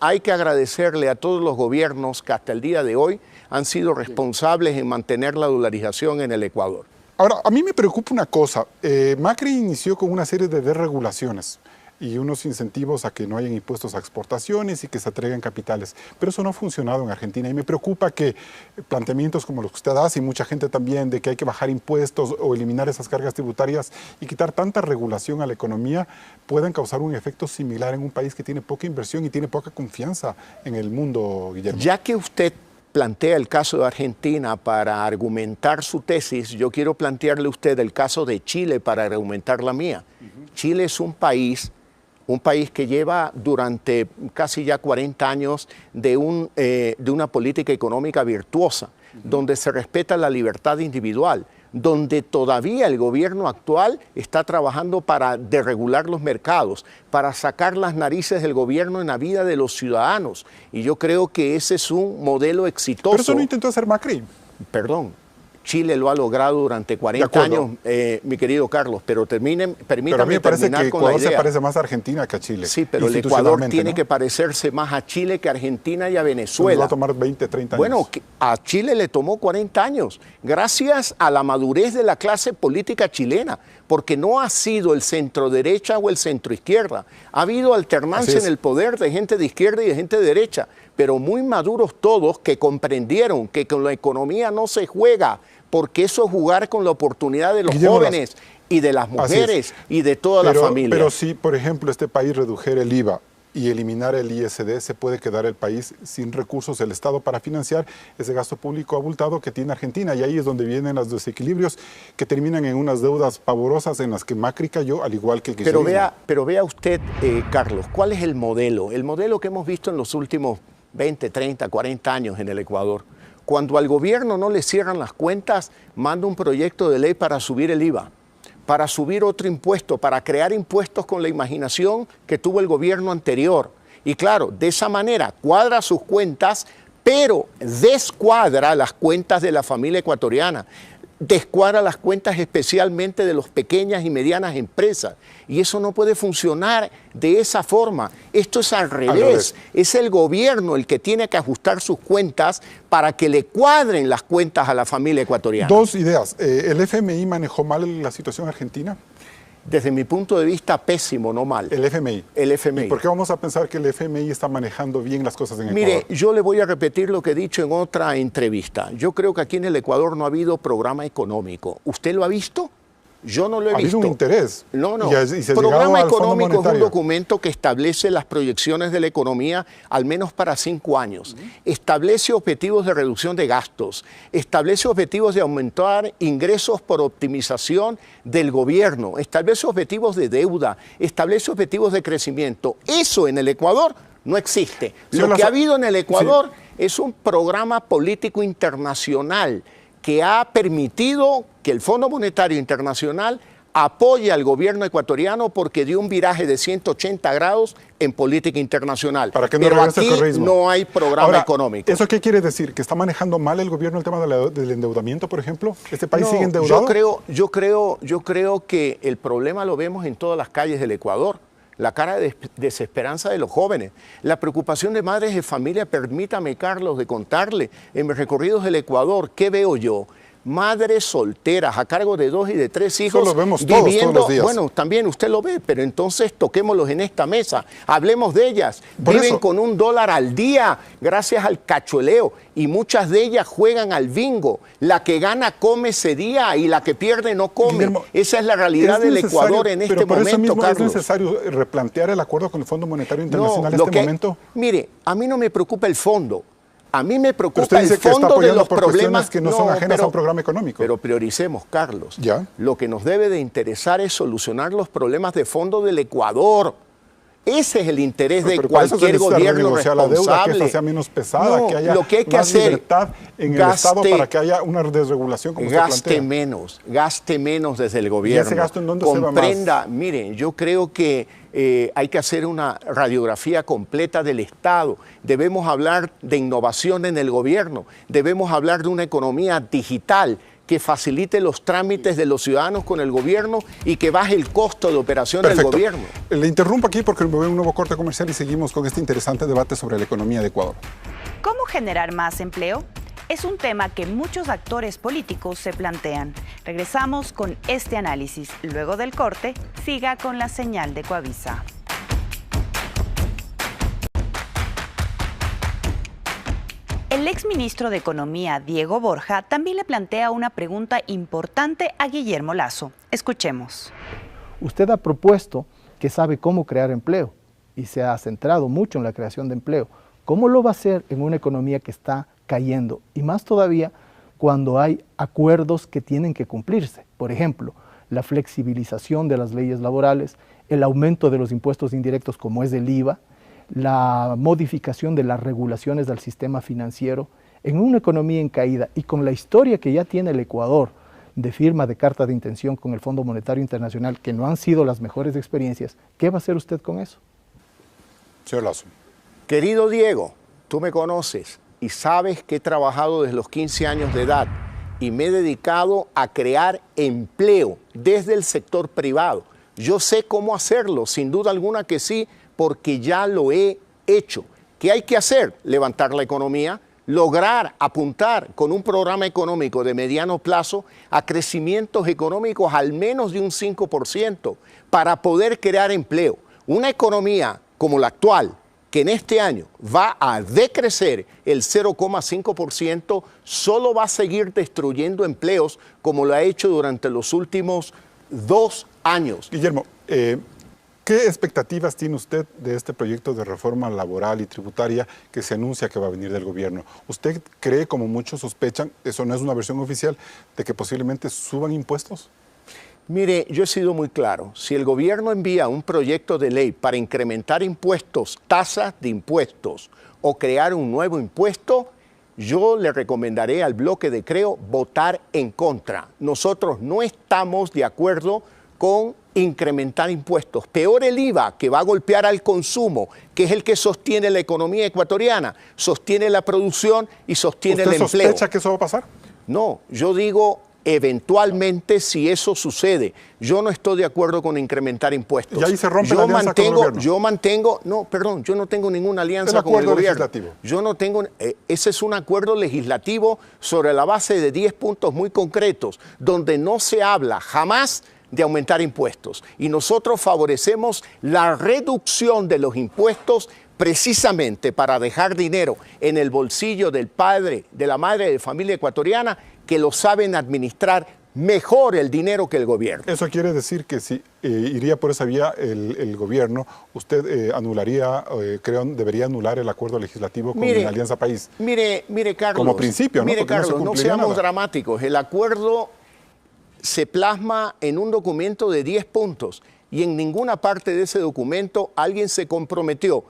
[SPEAKER 3] Hay que agradecerle a todos los gobiernos que hasta el día de hoy han sido responsables en mantener la dolarización en el Ecuador.
[SPEAKER 2] Ahora, a mí me preocupa una cosa. Macri inició con una serie de desregulaciones y unos incentivos a que no hayan impuestos a exportaciones y que se atraigan capitales. Pero eso no ha funcionado en Argentina y me preocupa que planteamientos como los que usted hace y mucha gente también de que hay que bajar impuestos o eliminar esas cargas tributarias y quitar tanta regulación a la economía puedan causar un efecto similar en un país que tiene poca inversión y tiene poca confianza en el mundo, Guillermo.
[SPEAKER 3] Ya que usted plantea el caso de Argentina para argumentar su tesis, yo quiero plantearle a usted el caso de Chile para argumentar la mía. Chile es un país que lleva durante casi ya 40 años de una política económica virtuosa, donde se respeta la libertad individual, donde todavía el gobierno actual está trabajando para desregular los mercados, para sacar las narices del gobierno en la vida de los ciudadanos. Y yo creo que ese es un modelo exitoso.
[SPEAKER 2] Pero eso no intentó hacer Macri.
[SPEAKER 3] Perdón. Chile lo ha logrado durante 40 años, mi querido Carlos, pero permítame
[SPEAKER 2] pero a mí me parece que Ecuador se parece más a Argentina que a Chile.
[SPEAKER 3] Sí, pero el Ecuador tiene que parecerse más a Chile que a Argentina y a Venezuela.
[SPEAKER 2] Va a tomar 20, 30 años.
[SPEAKER 3] Bueno, a Chile le tomó 40 años, gracias a la madurez de la clase política chilena, porque no ha sido el centro derecha o el centro izquierda. Ha habido alternancia en el poder de gente de izquierda y de gente de derecha, pero muy maduros todos que comprendieron que con la economía no se juega, porque eso es jugar con la oportunidad de los jóvenes y de las mujeres y de toda la familia.
[SPEAKER 2] Pero si, por ejemplo, este país redujera el IVA y eliminar el ISD, se puede quedar el país sin recursos del Estado para financiar ese gasto público abultado que tiene Argentina. Y ahí es donde vienen los desequilibrios que terminan en unas deudas pavorosas en las que Macri cayó, al igual que el kirchnerismo.
[SPEAKER 3] Pero vea usted, Carlos, ¿cuál es el modelo? El modelo que hemos visto en los últimos 20, 30, 40 años en el Ecuador. Cuando al gobierno no le cierran las cuentas, manda un proyecto de ley para subir el IVA, para subir otro impuesto, para crear impuestos con la imaginación que tuvo el gobierno anterior. Y claro, de esa manera cuadra sus cuentas, pero descuadra las cuentas de la familia ecuatoriana. Descuadra las cuentas especialmente de las pequeñas y medianas empresas. Y eso no puede funcionar de esa forma. Esto es al revés. Es el gobierno el que tiene que ajustar sus cuentas para que le cuadren las cuentas a la familia ecuatoriana.
[SPEAKER 2] Dos ideas. ¿El FMI manejó mal la situación argentina?
[SPEAKER 3] Desde mi punto de vista, pésimo, no mal.
[SPEAKER 2] El FMI.
[SPEAKER 3] El FMI.
[SPEAKER 2] ¿Y por qué vamos a pensar que el FMI está manejando bien las cosas en Ecuador?
[SPEAKER 3] Mire, yo le voy a repetir lo que he dicho en otra entrevista. Yo creo que aquí en el Ecuador no ha habido programa económico. ¿Usted lo ha visto? Yo no lo he visto.
[SPEAKER 2] Ha habido un interés.
[SPEAKER 3] No.
[SPEAKER 2] Y se
[SPEAKER 3] programa económico es un documento que establece las proyecciones de la economía al menos para 5 años. Establece objetivos de reducción de gastos. Establece objetivos de aumentar ingresos por optimización del gobierno. Establece objetivos de deuda. Establece objetivos de crecimiento. Eso en el Ecuador no existe.
[SPEAKER 2] Señor
[SPEAKER 3] Lo que
[SPEAKER 2] Lazo,
[SPEAKER 3] ha habido en el Ecuador es un programa político internacional que ha permitido que el Fondo Monetario Internacional apoye al gobierno ecuatoriano porque dio un viraje de 180 grados en política internacional.
[SPEAKER 2] Para que no
[SPEAKER 3] Pero
[SPEAKER 2] regrese el
[SPEAKER 3] aquí
[SPEAKER 2] correísmo.
[SPEAKER 3] no hay programa
[SPEAKER 2] Ahora,
[SPEAKER 3] económico.
[SPEAKER 2] ¿eso qué quiere decir? ¿Que está manejando mal el gobierno el tema del endeudamiento, por ejemplo? ¿Este país sigue endeudado?
[SPEAKER 3] Yo creo que el problema lo vemos en todas las calles del Ecuador. La cara de desesperanza de los jóvenes, la preocupación de madres de familia. Permítame, Carlos, de contarle en mis recorridos del Ecuador, ¿qué veo yo? Madres solteras a cargo de 2 y de 3 hijos.
[SPEAKER 2] Eso lo vemos todos los días.
[SPEAKER 3] Bueno, también usted lo ve, pero entonces toquémoslos en esta mesa. Hablemos de ellas.
[SPEAKER 2] Por
[SPEAKER 3] Viven
[SPEAKER 2] eso,
[SPEAKER 3] con $1 al día gracias al cachueleo y muchas de ellas juegan al bingo. La que gana come ese día y la que pierde no come.
[SPEAKER 2] Guillermo,
[SPEAKER 3] esa es la realidad del Ecuador en este
[SPEAKER 2] pero por eso
[SPEAKER 3] momento,
[SPEAKER 2] mismo
[SPEAKER 3] Carlos.
[SPEAKER 2] ¿Es necesario replantear el acuerdo con el Fondo Monetario Internacional en este momento?
[SPEAKER 3] Mire, a mí no me preocupa el fondo. A mí me preocupa
[SPEAKER 2] Usted dice
[SPEAKER 3] el
[SPEAKER 2] que está
[SPEAKER 3] fondo de
[SPEAKER 2] apoyando
[SPEAKER 3] los
[SPEAKER 2] por
[SPEAKER 3] problemas
[SPEAKER 2] cuestiones que no son ajenas a un programa económico.
[SPEAKER 3] Pero prioricemos, Carlos.
[SPEAKER 2] ¿Ya?
[SPEAKER 3] Lo que nos debe de interesar es solucionar los problemas de fondo del Ecuador. Ese es el interés de cualquier gobierno responsable.
[SPEAKER 2] La deuda, que esta sea menos pesada,
[SPEAKER 3] No,
[SPEAKER 2] que haya
[SPEAKER 3] lo que hay que
[SPEAKER 2] más
[SPEAKER 3] hacer,
[SPEAKER 2] libertad en el Estado para que haya una desregulación como usted plantea.
[SPEAKER 3] Gaste menos desde el gobierno.
[SPEAKER 2] ¿Y ese gasto en dónde se va más?
[SPEAKER 3] Comprenda, mire, yo creo que hay que hacer una radiografía completa del Estado. Debemos hablar de innovación en el gobierno. Debemos hablar de una economía digital que facilite los trámites de los ciudadanos con el gobierno y que baje el costo de operación del gobierno.
[SPEAKER 2] Le interrumpo aquí porque me voy a un nuevo corte comercial y seguimos con este interesante debate sobre la economía de Ecuador.
[SPEAKER 1] ¿Cómo generar más empleo? Es un tema que muchos actores políticos se plantean. Regresamos con este análisis. Luego del corte, siga con la señal de Coavisa. El exministro de Economía, Diego Borja, también le plantea una pregunta importante a Guillermo Lasso. Escuchemos.
[SPEAKER 6] Usted ha propuesto que sabe cómo crear empleo y se ha centrado mucho en la creación de empleo. ¿Cómo lo va a hacer en una economía que está cayendo? Y más todavía cuando hay acuerdos que tienen que cumplirse. Por ejemplo, la flexibilización de las leyes laborales, el aumento de los impuestos indirectos como es el IVA, la modificación de las regulaciones del sistema financiero. En una economía en caída y con la historia que ya tiene el Ecuador de firma de carta de intención con el Fondo Monetario Internacional, que no han sido las mejores experiencias, ¿qué va a hacer usted con eso?
[SPEAKER 2] Señor Lasso.
[SPEAKER 3] Querido Diego, tú me conoces y sabes que he trabajado desde los 15 años de edad y me he dedicado a crear empleo desde el sector privado. Yo sé cómo hacerlo, sin duda alguna que sí, porque ya lo he hecho. ¿Qué hay que hacer? Levantar la economía, lograr apuntar con un programa económico de mediano plazo a crecimientos económicos al menos de un 5% para poder crear empleo. Una economía como la actual, que en este año va a decrecer el 0,5%, solo va a seguir destruyendo empleos como lo ha hecho durante los últimos 2 años.
[SPEAKER 2] Guillermo, ¿qué expectativas tiene usted de este proyecto de reforma laboral y tributaria que se anuncia que va a venir del gobierno? ¿Usted cree, como muchos sospechan, eso no es una versión oficial, de que posiblemente suban impuestos?
[SPEAKER 3] Mire, yo he sido muy claro. Si el gobierno envía un proyecto de ley para incrementar impuestos, tasas de impuestos o crear un nuevo impuesto, yo le recomendaré al bloque de Creo votar en contra. Nosotros no estamos de acuerdo con incrementar impuestos. Peor el IVA, que va a golpear al consumo, que es el que sostiene la economía ecuatoriana, sostiene la producción y sostiene el empleo.
[SPEAKER 2] ¿Usted sospecha que eso va a pasar?
[SPEAKER 3] No, yo digo eventualmente si eso sucede. Yo no estoy de acuerdo con incrementar impuestos.
[SPEAKER 2] Y ahí se rompe la alianza con el gobierno.
[SPEAKER 3] Yo no tengo ninguna alianza con el gobierno.
[SPEAKER 2] Legislativo.
[SPEAKER 3] Yo no tengo, ese es un acuerdo legislativo sobre la base de 10 puntos muy concretos, donde no se habla jamás de aumentar impuestos. Y nosotros favorecemos la reducción de los impuestos precisamente para dejar dinero en el bolsillo del padre, de la madre de familia ecuatoriana, que lo saben administrar mejor el dinero que el gobierno.
[SPEAKER 2] Eso quiere decir que si iría por esa vía el gobierno, usted debería anular el acuerdo legislativo con la Alianza País.
[SPEAKER 3] Mire, Carlos.
[SPEAKER 2] Como principio, ¿no?
[SPEAKER 3] Mire,
[SPEAKER 2] porque
[SPEAKER 3] Carlos, no seamos
[SPEAKER 2] nada.
[SPEAKER 3] dramáticos. El acuerdo se plasma en un documento de 10 puntos y en ninguna parte de ese documento alguien se comprometió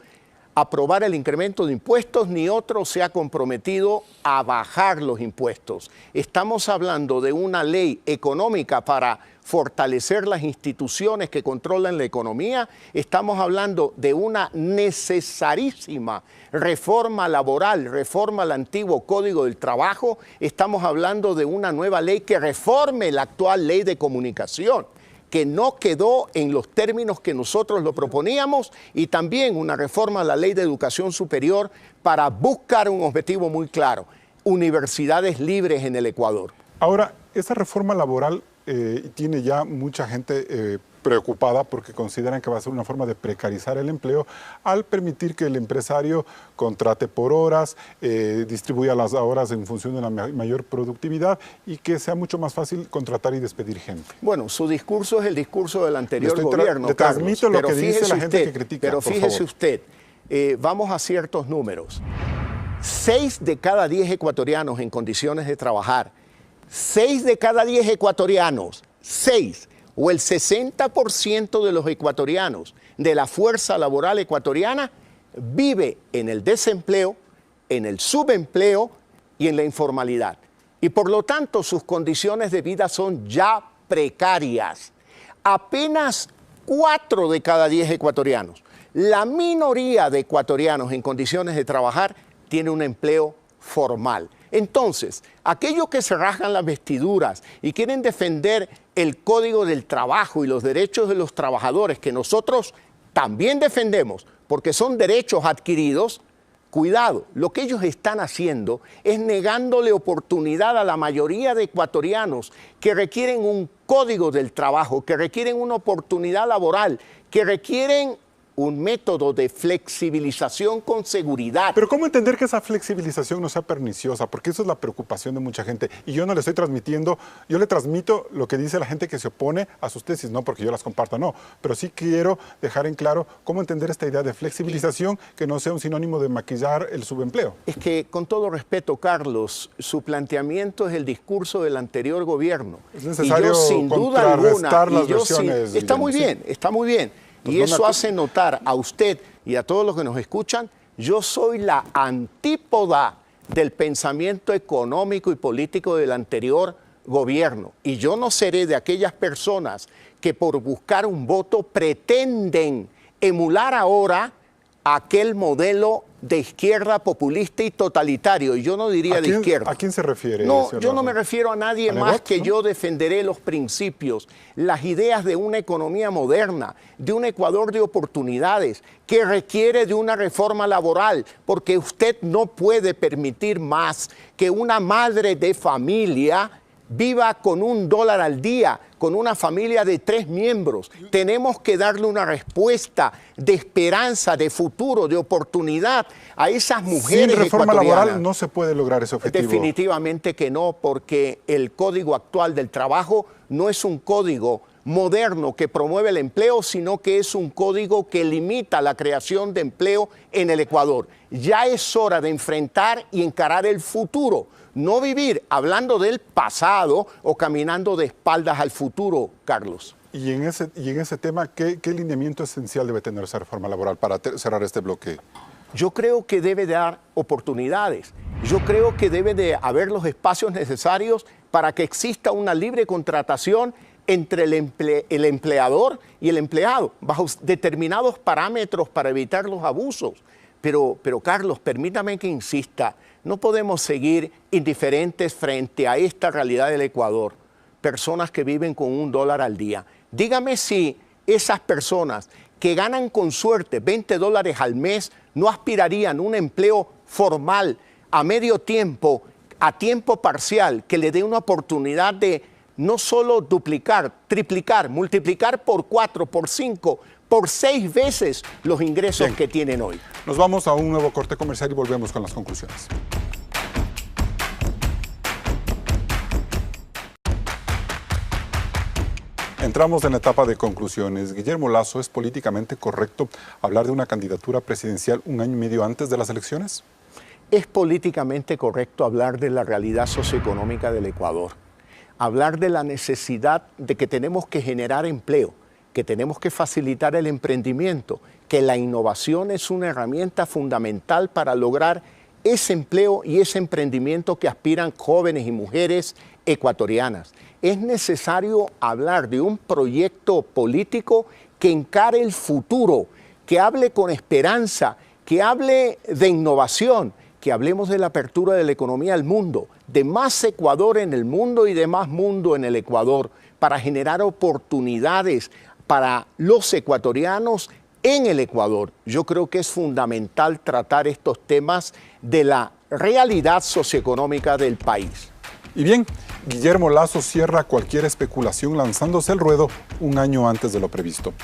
[SPEAKER 3] aprobar el incremento de impuestos, ni otro se ha comprometido a bajar los impuestos. Estamos hablando de una ley económica para fortalecer las instituciones que controlan la economía. Estamos hablando de una necesarísima reforma laboral, reforma al antiguo Código del Trabajo. Estamos hablando de una nueva ley que reforme la actual ley de comunicación, que no quedó en los términos que nosotros lo proponíamos, y también una reforma a la Ley de Educación Superior para buscar un objetivo muy claro: universidades libres en el Ecuador.
[SPEAKER 2] Ahora, esa reforma laboral tiene ya mucha gente preocupada porque consideran que va a ser una forma de precarizar el empleo al permitir que el empresario contrate por horas, distribuya las horas en función de una mayor productividad y que sea mucho más fácil contratar y despedir gente.
[SPEAKER 3] Bueno, su discurso es el discurso del anterior gobierno,
[SPEAKER 2] le transmito
[SPEAKER 3] Carlos,
[SPEAKER 2] lo que dice la gente que critica.
[SPEAKER 3] Pero fíjese usted, vamos a ciertos números. 6 de cada 10 ecuatorianos en condiciones de trabajar, 6 de cada 10 ecuatorianos, 6, o el 60% de los ecuatorianos de la fuerza laboral ecuatoriana vive en el desempleo, en el subempleo y en la informalidad. Y por lo tanto sus condiciones de vida son ya precarias. Apenas 4 de cada 10 ecuatorianos, la minoría de ecuatorianos en condiciones de trabajar, tiene un empleo formal. Entonces, aquellos que se rasgan las vestiduras y quieren defender el Código del Trabajo y los derechos de los trabajadores, que nosotros también defendemos porque son derechos adquiridos, cuidado, lo que ellos están haciendo es negándole oportunidad a la mayoría de ecuatorianos que requieren un Código del Trabajo, que requieren una oportunidad laboral, que requieren un método de flexibilización con seguridad.
[SPEAKER 2] Pero ¿cómo entender que esa flexibilización no sea perniciosa? Porque eso es la preocupación de mucha gente. Y yo no le estoy transmitiendo, yo le transmito lo que dice la gente que se opone a sus tesis, no porque yo las comparta, no. Pero sí quiero dejar en claro cómo entender esta idea de flexibilización que no sea un sinónimo de maquillar el subempleo.
[SPEAKER 3] Es que, con todo respeto, Carlos, su planteamiento es el discurso del anterior gobierno.
[SPEAKER 2] Es necesario
[SPEAKER 3] y yo, sin duda alguna,
[SPEAKER 2] las versiones,
[SPEAKER 3] está muy bien, está muy bien. Y eso hace notar a usted y a todos los que nos escuchan, yo soy la antípoda del pensamiento económico y político del anterior gobierno. Y yo no seré de aquellas personas que por buscar un voto pretenden emular ahora aquel modelo de izquierda populista y totalitario. Y yo no diría de izquierda.
[SPEAKER 2] ¿A quién se refiere?
[SPEAKER 3] No, yo no me refiero a nadie más que yo defenderé los principios, las ideas de una economía moderna, de un Ecuador de oportunidades, que requiere de una reforma laboral, porque usted no puede permitir más que una madre de familia viva con $1 al día, con una familia de 3 miembros. Tenemos que darle una respuesta de esperanza, de futuro, de oportunidad a esas mujeres.
[SPEAKER 2] Sin reforma laboral no se puede lograr ese objetivo.
[SPEAKER 3] Definitivamente que no, porque el Código actual del Trabajo no es un código moderno que promueve el empleo, sino que es un código que limita la creación de empleo en el Ecuador. Ya es hora de enfrentar y encarar el futuro. No vivir hablando del pasado o caminando de espaldas al futuro, Carlos.
[SPEAKER 2] Y en ese tema, ¿qué lineamiento esencial debe tener esa reforma laboral para cerrar este bloque?
[SPEAKER 3] Yo creo que debe dar oportunidades. Yo creo que debe de haber los espacios necesarios para que exista una libre contratación entre el empleador y el empleado, bajo determinados parámetros para evitar los abusos. Pero Carlos, permítame que insista, no podemos seguir indiferentes frente a esta realidad del Ecuador. Personas que viven con $1 al día. Dígame si esas personas que ganan con suerte $20 al mes no aspirarían a un empleo formal a medio tiempo, a tiempo parcial, que le dé una oportunidad de no solo duplicar, triplicar, multiplicar por 4, por 5, por 6 veces los ingresos que tienen hoy.
[SPEAKER 2] Nos vamos a un nuevo corte comercial y volvemos con las conclusiones. Entramos en la etapa de conclusiones. Guillermo Lasso, ¿es políticamente correcto hablar de una candidatura presidencial un año y medio antes de las elecciones?
[SPEAKER 3] Es políticamente correcto hablar de la realidad socioeconómica del Ecuador, hablar de la necesidad de que tenemos que generar empleo, que tenemos que facilitar el emprendimiento, que la innovación es una herramienta fundamental para lograr ese empleo y ese emprendimiento que aspiran jóvenes y mujeres ecuatorianas. Es necesario hablar de un proyecto político que encare el futuro, que hable con esperanza, que hable de innovación, que hablemos de la apertura de la economía al mundo, de más Ecuador en el mundo y de más mundo en el Ecuador, para generar oportunidades para los ecuatorianos en el Ecuador. Yo creo que es fundamental tratar estos temas de la realidad socioeconómica del país.
[SPEAKER 2] Y bien, Guillermo Lasso cierra cualquier especulación lanzándose al ruedo un año antes de lo previsto.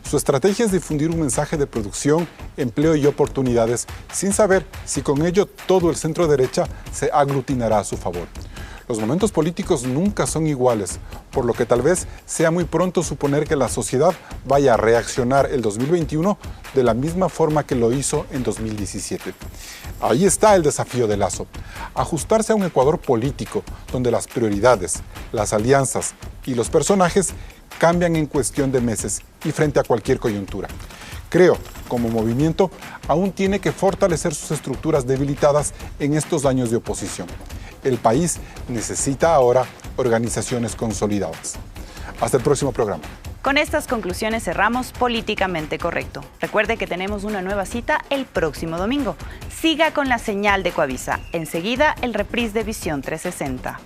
[SPEAKER 2] Su estrategia es difundir un mensaje de producción, empleo y oportunidades, sin saber si con ello todo el centro derecha se aglutinará a su favor. Los momentos políticos nunca son iguales, por lo que tal vez sea muy pronto suponer que la sociedad vaya a reaccionar el 2021 de la misma forma que lo hizo en 2017. Ahí está el desafío de Lasso: ajustarse a un Ecuador político donde las prioridades, las alianzas y los personajes cambian en cuestión de meses y frente a cualquier coyuntura. Creo, como movimiento, aún tiene que fortalecer sus estructuras debilitadas en estos años de oposición. El país necesita ahora organizaciones consolidadas. Hasta el próximo programa.
[SPEAKER 1] Con estas conclusiones cerramos Políticamente Correcto. Recuerde que tenemos una nueva cita el próximo domingo. Siga con la señal de Coavisa. Enseguida, el reprise de Visión 360.